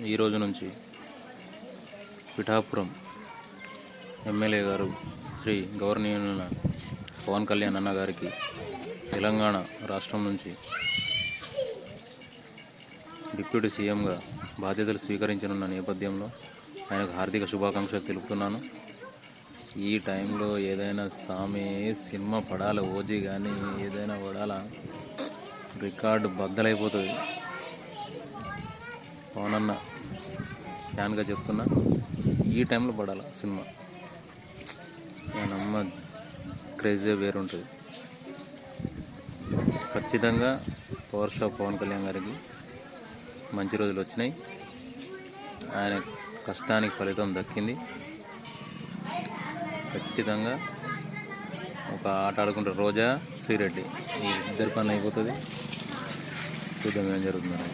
ఈరోజు నుంచి పిఠాపురం ఎమ్మెల్యే గారు శ్రీ గౌరవనీయులైన పవన్ కళ్యాణ్ అన్న గారికి తెలంగాణ రాష్ట్రం నుంచి డిప్యూటీ సీఎంగా బాధ్యతలు స్వీకరించనున్న నేపథ్యంలో ఆయనకు హార్దిక శుభాకాంక్షలు తెలుపుతున్నాను. ఈ టైంలో ఏదైనా సామి సినిమా పడాలి, ఓజీ కానీ ఏదైనా పడాలా, రికార్డు బద్దలైపోతుంది. పవన్ అన్న ఫ్యాన్గా చెప్తున్నా, ఈ టైంలో పడాలి సినిమా. నమ్మ క్రేజీ వేరుంటుంది. ఖచ్చితంగా పవర్ స్టార్ పవన్ కళ్యాణ్ గారికి మంచి రోజులు వచ్చినాయి. ఆయన కష్టానికి ఫలితం దక్కింది. ఖచ్చితంగా ఒక ఆట ఆడుకుంటారు రోజా, శ్రీరెడ్డి, ఈ ఇద్దరి పని అయిపోతుంది. చూద్దాం ఏం జరుగుతుందని.